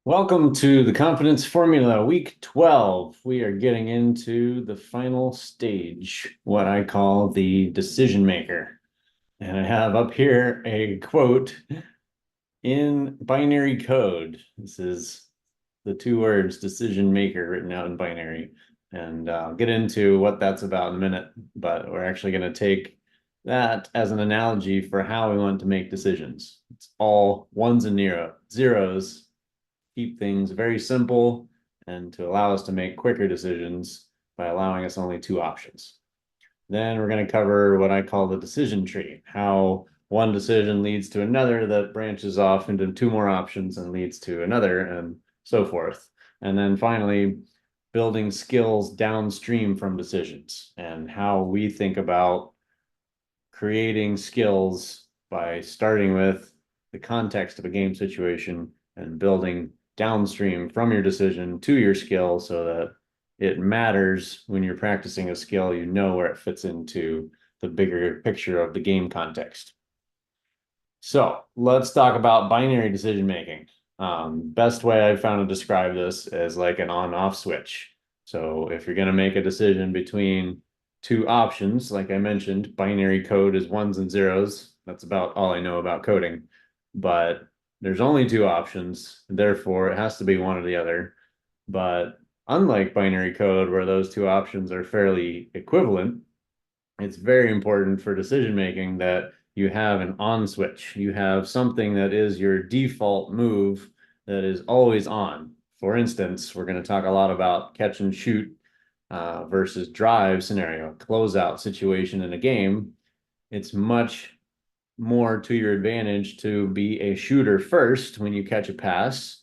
Welcome to the Confidence Formula, week 12. We are getting into the final stage, what I call the decision maker. And I have up here a quote in binary code. This is the two words decision maker written out in binary. And I'll get into what that's about in a minute, but we're actually going to take that as an analogy for how we want to make decisions. It's all ones and zeros, keep things very simple and to allow us to make quicker decisions by allowing us only two options. Then we're going to cover what I call the decision tree, how one decision leads to another that branches off into two more options and leads to another, and so forth. And then finally, building skills downstream from decisions and how we think about creating skills by starting with the context of a game situation and building downstream from your decision to your skill so that it matters when you're practicing a skill, you know where it fits into the bigger picture of the game context. So let's talk about binary decision making. Best way I've found to describe this is like an on-off switch. So if you're going to make a decision between two options, like I mentioned, binary code is ones and zeros. That's about all I know about coding. But there's only two options, therefore it has to be one or the other. But unlike binary code, where those two options are fairly equivalent, it's very important for decision making that you have an on switch. You have something that is your default move that is always on. For instance, we're going to talk a lot about catch and shoot versus drive scenario, closeout situation in a game. It's much more to your advantage to be a shooter first when you catch a pass,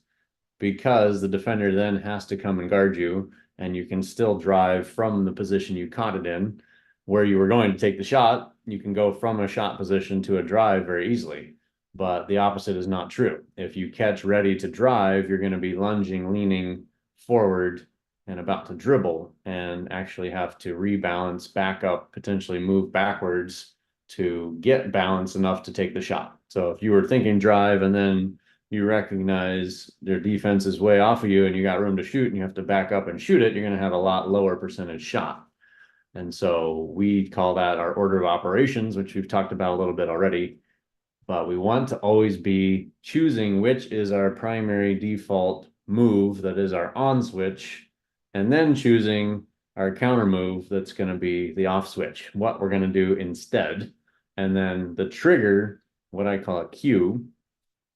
because the defender then has to come and guard you, and you can still drive from the position you caught it in. Where you were going to take the shot, you can go from a shot position to a drive very easily. But the opposite is not true. If you catch ready to drive, you're going to be lunging, leaning forward, and about to dribble, and actually have to rebalance, back up, potentially move backwards to get balance enough to take the shot. So if you were thinking drive and then you recognize their defense is way off of you and you got room to shoot and you have to back up and shoot it, you're going to have a lot lower percentage shot. And so we call that our order of operations, which we've talked about a little bit already. But we want to always be choosing which is our primary default move that is our on switch, and then choosing our counter move that's going to be the off switch, what we're going to do instead. And then the trigger, what I call a cue,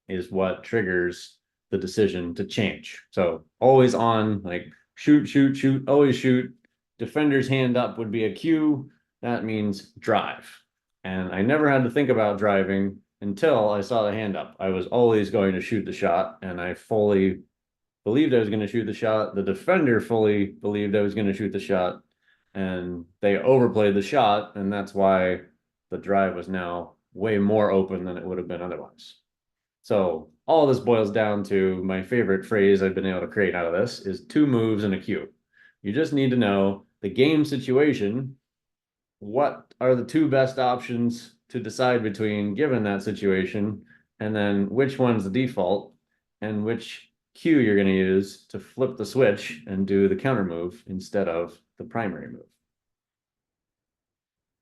is what triggers the decision to change. So always on, like shoot, shoot, shoot, always shoot. Defender's hand up would be a cue. That means drive. And I never had to think about driving until I saw the hand up. I was always going to shoot the shot, and I fully believed I was going to shoot the shot. The defender fully believed I was going to shoot the shot, and they overplayed the shot, and that's why the drive was now way more open than it would have been otherwise. So all this boils down to my favorite phrase I've been able to create out of this is two moves and a cue. You just need to know the game situation. What are the two best options to decide between given that situation? And then which one's the default and which cue you're going to use to flip the switch and do the counter move instead of the primary move.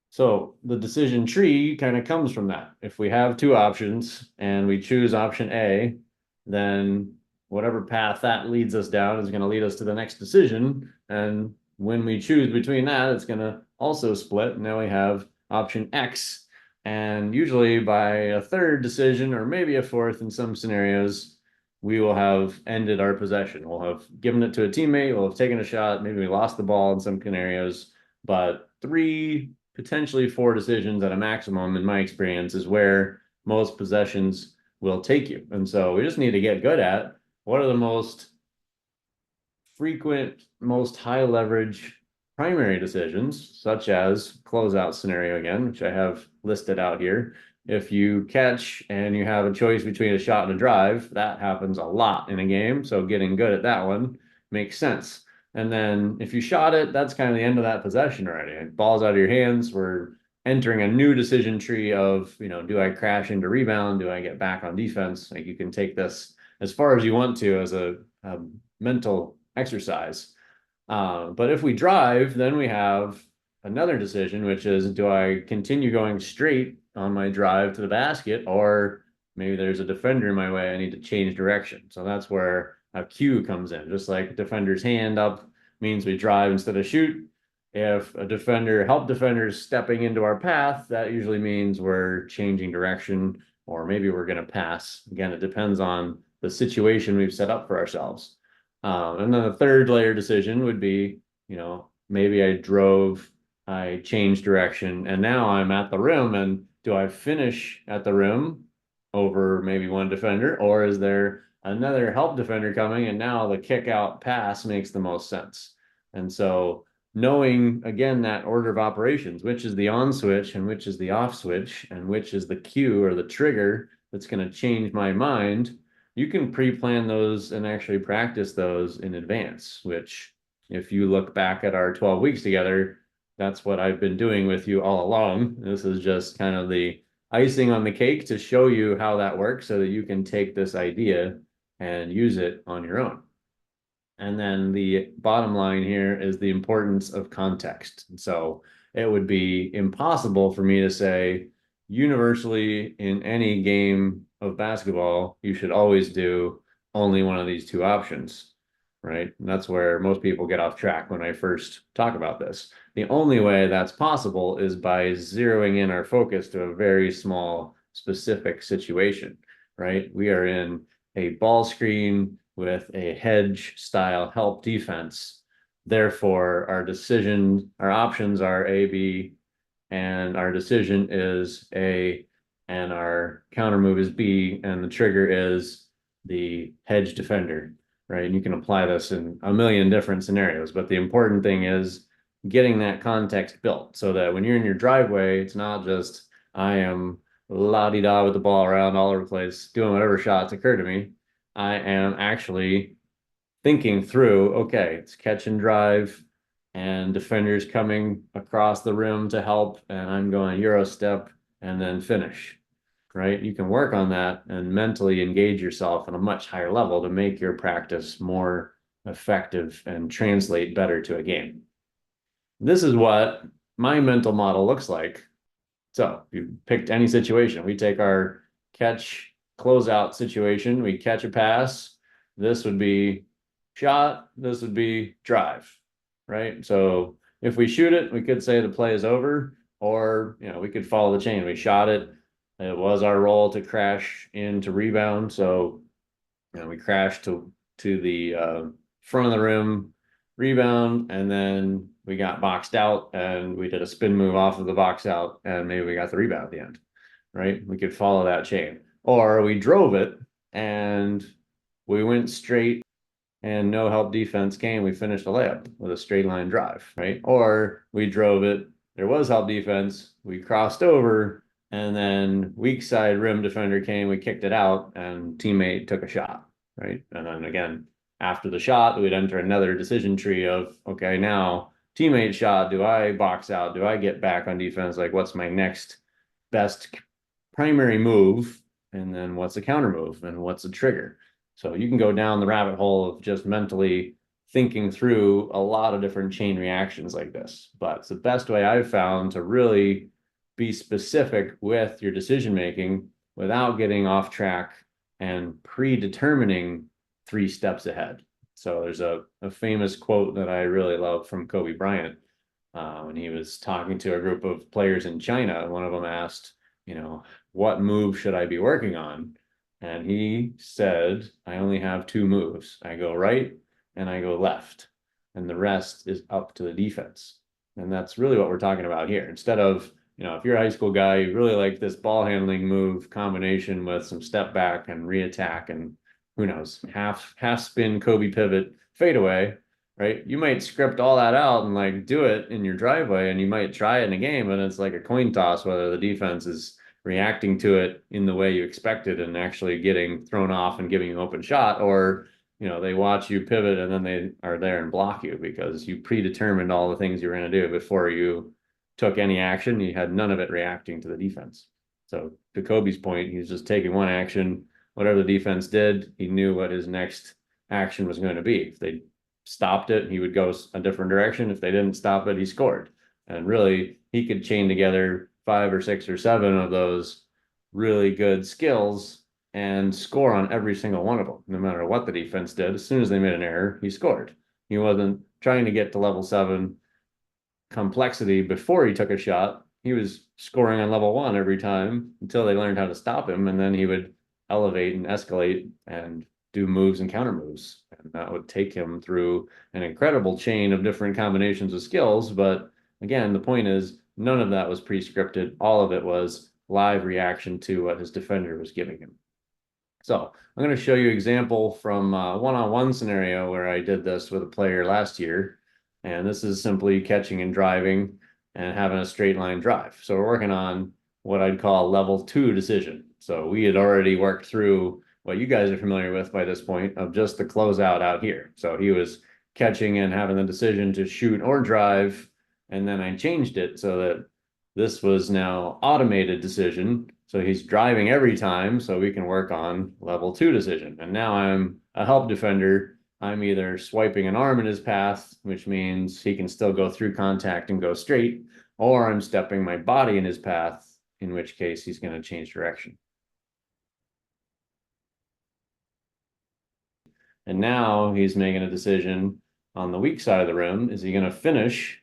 So the decision tree kind of comes from that. If we have two options and we choose option A, then whatever path that leads us down is going to lead us to the next decision. And when we choose between that, it's going to also split. Now we have option X. And usually by a third decision, or maybe a fourth in some scenarios, we will have ended our possession. We'll have given it to a teammate, we'll have taken a shot, maybe we lost the ball in some scenarios, but three, potentially four decisions at a maximum, in my experience, is where most possessions will take you. And so we just need to get good at what are the most frequent, most high leverage primary decisions, such as closeout scenario again, which I have listed out here. If you catch and you have a choice between a shot and a drive, that happens a lot in a game. So getting good at that one makes sense. And then if you shot it, that's kind of the end of that possession already. Ball's out of your hands. We're entering a new decision tree of, do I crash into rebound? Do I get back on defense? Like you can take this as far as you want to as a mental exercise. But if we drive, then we have another decision, which is, do I continue going straight on my drive to the basket, or maybe there's a defender in my way, I need to change direction. So that's where a cue comes in. Just like defender's hand up means we drive instead of shoot. If a help defender is stepping into our path, that usually means we're changing direction, or maybe we're going to pass. Again, it depends on the situation we've set up for ourselves. And then the third layer decision would be, maybe I changed direction, and now I'm at the rim. And do I finish at the rim over maybe one defender, or is there another help defender coming? And now the kick out pass makes the most sense. And so knowing, again, that order of operations, which is the on switch and which is the off switch, and which is the cue or the trigger that's going to change my mind, you can pre-plan those and actually practice those in advance, which if you look back at our 12 weeks together, that's what I've been doing with you all along. This is just kind of the icing on the cake to show you how that works so that you can take this idea and use it on your own. And then the bottom line here is the importance of context. So it would be impossible for me to say universally in any game of basketball, you should always do only one of these two options, right? And that's where most people get off track when I first talk about this. The only way that's possible is by zeroing in our focus to a very small, specific situation, right? We are in a ball screen with a hedge style help defense. Therefore, our options are A, B, and our decision is A, and our counter move is B, and the trigger is the hedge defender, right? And you can apply this in a million different scenarios, but the important thing is getting that context built so that when you're in your driveway, it's not just I am la-di-da with the ball around all over the place, doing whatever shots occur to me. I am actually thinking through, okay, it's catch and drive and defenders coming across the rim to help, and I'm going Euro step and then finish, right? You can work on that and mentally engage yourself on a much higher level to make your practice more effective and translate better to a game. This is what my mental model looks like. So you picked any situation. We take our catch closeout situation. We catch a pass. This would be shot. This would be drive, right? So if we shoot it, we could say the play is over, or, we could follow the chain. We shot it. It was our role to crash in to rebound. So, we crashed to the front of the rim, rebound, and then we got boxed out and we did a spin move off of the box out, and maybe we got the rebound at the end, right? We could follow that chain. Or we drove it and we went straight and no help defense came. We finished a layup with a straight line drive, right? Or we drove it, there was help defense, we crossed over, and then weak side rim defender came, we kicked it out, and teammate took a shot, right? And then again, after the shot, we'd enter another decision tree of, okay, now teammate shot, do I box out? Do I get back on defense? Like, what's my next best primary move? And then what's the counter move? And what's the trigger? So you can go down the rabbit hole of just mentally thinking through a lot of different chain reactions like this. But it's the best way I've found to really be specific with your decision making without getting off track and predetermining 3 steps ahead. So there's a famous quote that I really love from Kobe Bryant when he was talking to a group of players in China. One of them asked, what move should I be working on? And he said, I only have 2 moves. I go right and I go left, and the rest is up to the defense. And that's really what we're talking about here. Instead of, if you're a high school guy, you really like this ball handling move combination with some step back and reattack and who knows, half spin, Kobe pivot, fadeaway, right? You might script all that out and like do it in your driveway, and you might try it in a game, and it's like a coin toss whether the defense is reacting to it in the way you expected and actually getting thrown off and giving you an open shot, or they watch you pivot and then they are there and block you because you predetermined all the things you were going to do before you took any action. You had none of it reacting to the defense. So to Kobe's point, he's just taking one action, whatever the defense did, he knew what his next action was going to be. If they stopped it, he would go a different direction. If they didn't stop it, he scored. And really, he could chain together 5 or 6 or 7 of those really good skills and score on every single one of them, no matter what the defense did. As soon as they made an error, he scored. He wasn't trying to get to level 7 complexity before he took a shot. He was scoring on level 1 every time until they learned how to stop him, and then he would elevate and escalate and do moves and counter moves. And that would take him through an incredible chain of different combinations of skills. But again, the point is, none of that was pre-scripted. All of it was live reaction to what his defender was giving him. So I'm going to show you an example from a one-on-one scenario where I did this with a player last year. And this is simply catching and driving and having a straight line drive. So we're working on what I'd call level 2 decision. So we had already worked through what you guys are familiar with by this point of just the closeout out here. So he was catching and having the decision to shoot or drive. And then I changed it so that this was now automated decision. So he's driving every time, so we can work on level 2 decision. And now I'm a help defender. I'm either swiping an arm in his path, which means he can still go through contact and go straight, or I'm stepping my body in his path, in which case he's going to change direction. And now he's making a decision on the weak side of the rim. Is he going to finish?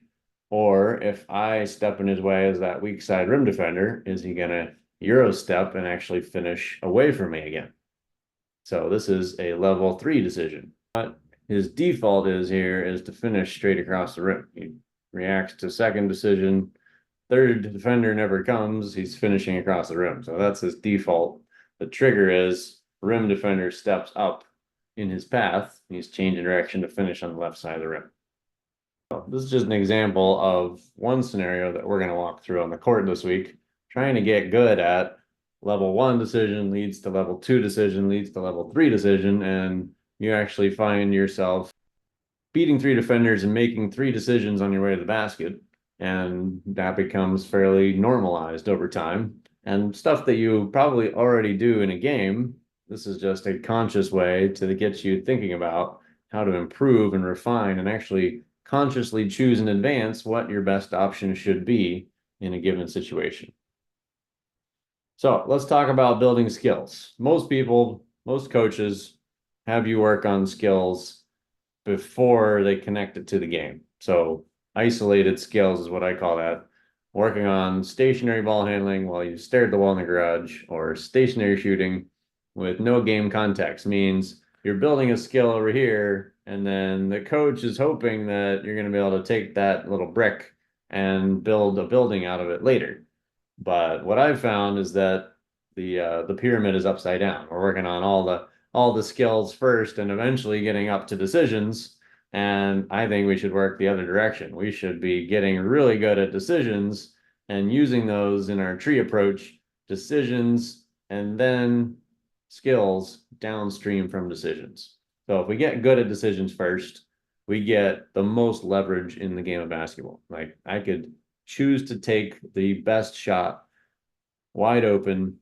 Or if I step in his way as that weak side rim defender, is he going to Euro step and actually finish away from me again? So this is a level 3 decision. But his default is here is to finish straight across the rim. He reacts to second decision. Third defender never comes. He's finishing across the rim. So that's his default. The trigger is rim defender steps up in his path. He's changing direction to finish on the left side of the rim. So this is just an example of one scenario that we're going to walk through on the court this week, trying to get good at level 1 decision leads to level 2 decision leads to level 3 decision, and you actually find yourself beating 3 defenders and making 3 decisions on your way to the basket, and that becomes fairly normalized over time. And stuff that you probably already do in a game, this is just a conscious way to get you thinking about how to improve and refine and actually consciously choose in advance what your best option should be in a given situation. So let's talk about building skills. Most people, most coaches have you work on skills before they connect it to the game. So isolated skills is what I call that. Working on stationary ball handling while you stare at the wall in the garage, or stationary shooting with no game context means you're building a skill over here, and then the coach is hoping that you're going to be able to take that little brick and build a building out of it later. But what I've found is that the pyramid is upside down. We're working on all the skills first and eventually getting up to decisions. And I think we should work the other direction. We should be getting really good at decisions and using those in our tree approach, decisions, and then skills downstream from decisions. So if we get good at decisions first, we get the most leverage in the game of basketball. Like I could choose to take the best shot wide open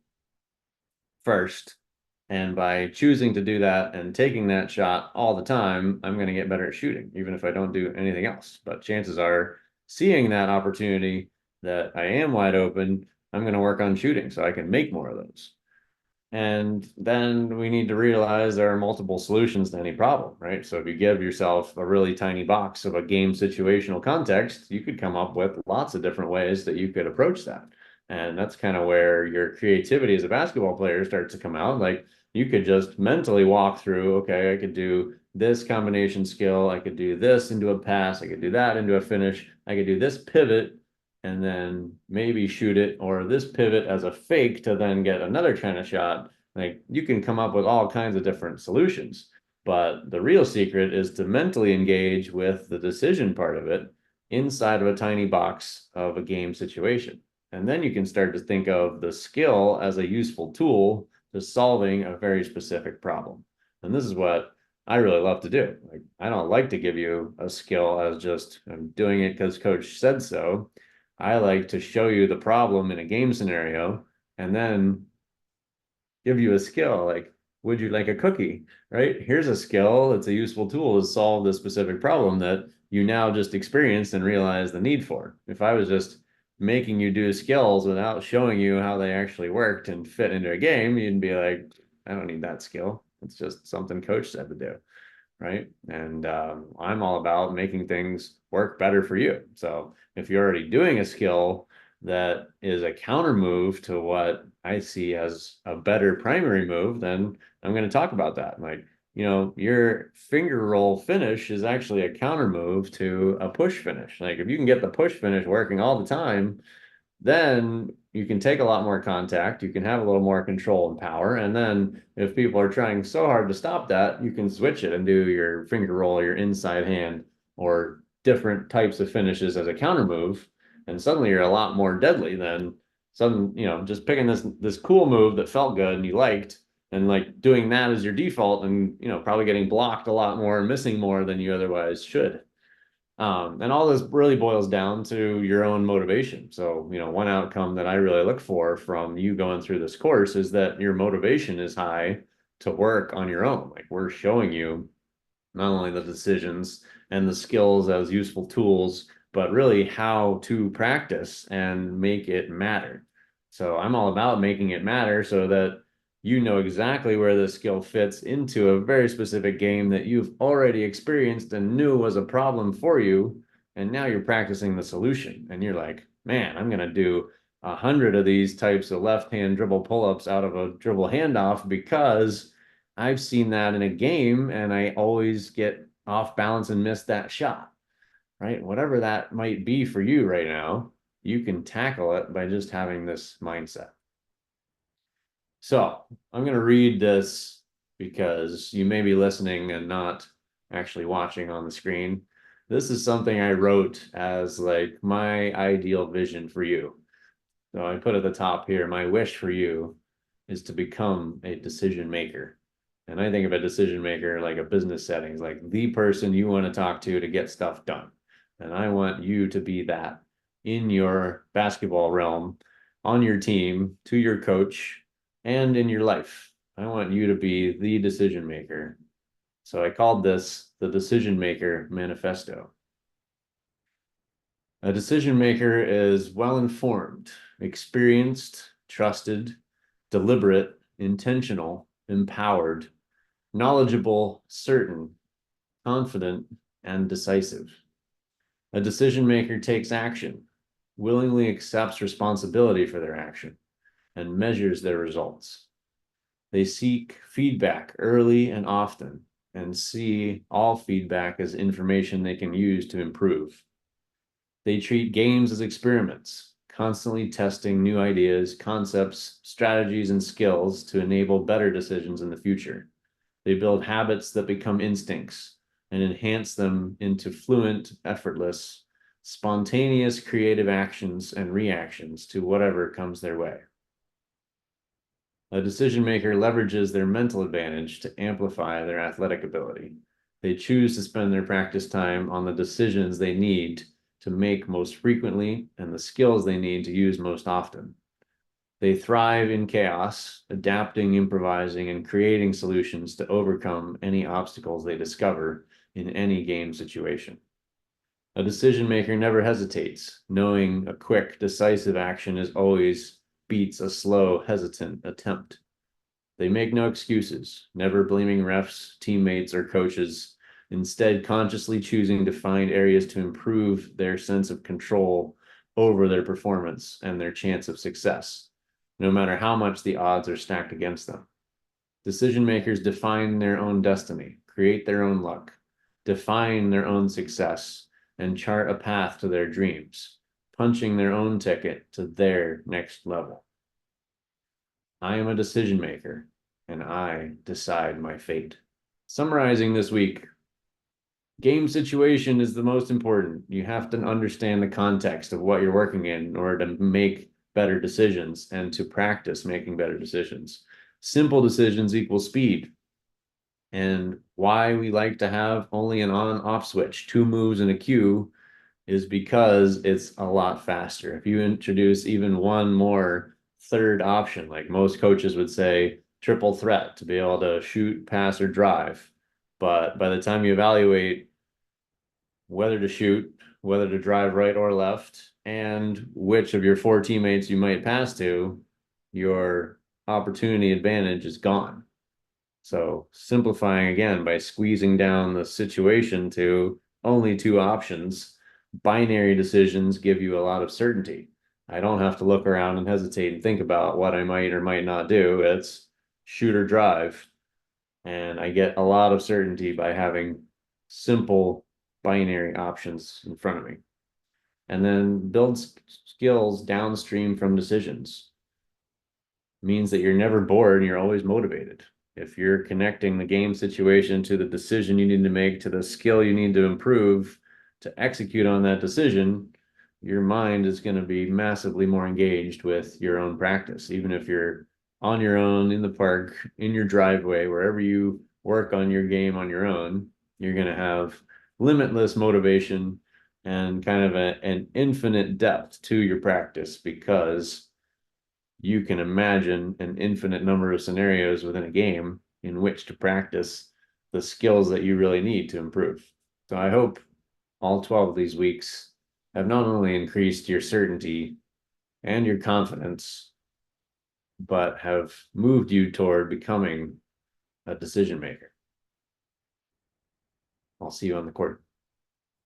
first. And by choosing to do that and taking that shot all the time, I'm going to get better at shooting, even if I don't do anything else. But chances are, seeing that opportunity that I am wide open, I'm going to work on shooting so I can make more of those. And then we need to realize there are multiple solutions to any problem, right? So if you give yourself a really tiny box of a game situational context, you could come up with lots of different ways that you could approach that. And that's kind of where your creativity as a basketball player starts to come out. Like you could just mentally walk through, okay, I could do this combination skill. I could do this into a pass. I could do that into a finish. I could do this pivot and then maybe shoot it, or this pivot as a fake to then get another kind of shot. Like you can come up with all kinds of different solutions, but the real secret is to mentally engage with the decision part of it inside of a tiny box of a game situation. And then you can start to think of the skill as a useful tool to solving a very specific problem. And this is what I really love to do. Like, I don't like to give you a skill as just I'm doing it because coach said so. I like to show you the problem in a game scenario and then give you a skill. Like would you like a cookie? Right? Here's a skill. It's a useful tool to solve this specific problem that you now just experienced and realized the need for. If I was just making you do skills without showing you how they actually worked and fit into a game, you'd be like, I don't need that skill. It's just something coach said to do. Right. And I'm all about making things work better for you. So if you're already doing a skill that is a counter move to what I see as a better primary move, then I'm going to talk about that. Like, your finger roll finish is actually a counter move to a push finish. Like if you can get the push finish working all the time, then you can take a lot more contact, you can have a little more control and power. And then if people are trying so hard to stop that, you can switch it and do your finger roll, your inside hand, or different types of finishes as a counter move. And suddenly you're a lot more deadly than just picking this cool move that felt good and you liked, and like doing that as your default and probably getting blocked a lot more and missing more than you otherwise should. And all this really boils down to your own motivation. So, one outcome that I really look for from you going through this course is that your motivation is high to work on your own. Like we're showing you not only the decisions and the skills as useful tools, but really how to practice and make it matter. So I'm all about making it matter so that you know exactly where the skill fits into a very specific game that you've already experienced and knew was a problem for you. And now you're practicing the solution. And you're like, man, I'm going to do 100 of these types of left hand dribble pull-ups out of a dribble handoff because I've seen that in a game and I always get off balance and miss that shot, right? Whatever that might be for you right now, you can tackle it by just having this mindset. So I'm going to read this because you may be listening and not actually watching on the screen. This is something I wrote as like my ideal vision for you. So I put at the top here, my wish for you is to become a decision maker. And I think of a decision maker like a business settings, like the person you want to talk to get stuff done. And I want you to be that in your basketball realm, on your team, to your coach, and in your life. I want you to be the decision maker. So I called this the Decision Maker Manifesto. A decision maker is well-informed, experienced, trusted, deliberate, intentional, empowered, knowledgeable, certain, confident, and decisive. A decision maker takes action, willingly accepts responsibility for their action, and measures their results. They seek feedback early and often, and see all feedback as information they can use to improve. They treat games as experiments, constantly testing new ideas, concepts, strategies, and skills to enable better decisions in the future. They build habits that become instincts and enhance them into fluent, effortless, spontaneous creative actions and reactions to whatever comes their way. A decision maker leverages their mental advantage to amplify their athletic ability. They choose to spend their practice time on the decisions they need to make most frequently and the skills they need to use most often. They thrive in chaos, adapting, improvising, and creating solutions to overcome any obstacles they discover in any game situation. A decision maker never hesitates, knowing a quick, decisive action is always beats a slow, hesitant attempt. They make no excuses, never blaming refs, teammates, or coaches, instead consciously choosing to find areas to improve their sense of control over their performance and their chance of success, no matter how much the odds are stacked against them. Decision makers define their own destiny, create their own luck, define their own success, and chart a path to their dreams, punching their own ticket to their next level. I am a decision maker, and I decide my fate. Summarizing this week, game situation is the most important. You have to understand the context of what you're working in order to make better decisions and to practice making better decisions. Simple decisions equal speed. And why we like to have only an on-off switch, 2 moves and a cue, is because it's a lot faster. If you introduce even one more third option, like most coaches would say, triple threat to be able to shoot, pass, or drive. But by the time you evaluate whether to shoot, whether to drive right or left, and which of your four teammates you might pass to, your opportunity advantage is gone. So simplifying again by squeezing down the situation to only two options, binary decisions give you a lot of certainty. I don't have to look around and hesitate and think about what I might or might not do. It's shoot or drive. And I get a lot of certainty by having simple binary options in front of me. And then build skills downstream from decisions. Means that you're never bored and you're always motivated. If you're connecting the game situation to the decision you need to make, to the skill you need to improve to execute on that decision, your mind is going to be massively more engaged with your own practice. Even if you're on your own in the park, in your driveway, wherever you work on your game on your own, you're going to have limitless motivation and kind of an infinite depth to your practice because you can imagine an infinite number of scenarios within a game in which to practice the skills that you really need to improve. So I hope all 12 of these weeks have not only increased your certainty and your confidence, but have moved you toward becoming a decision maker. I'll see you on the court.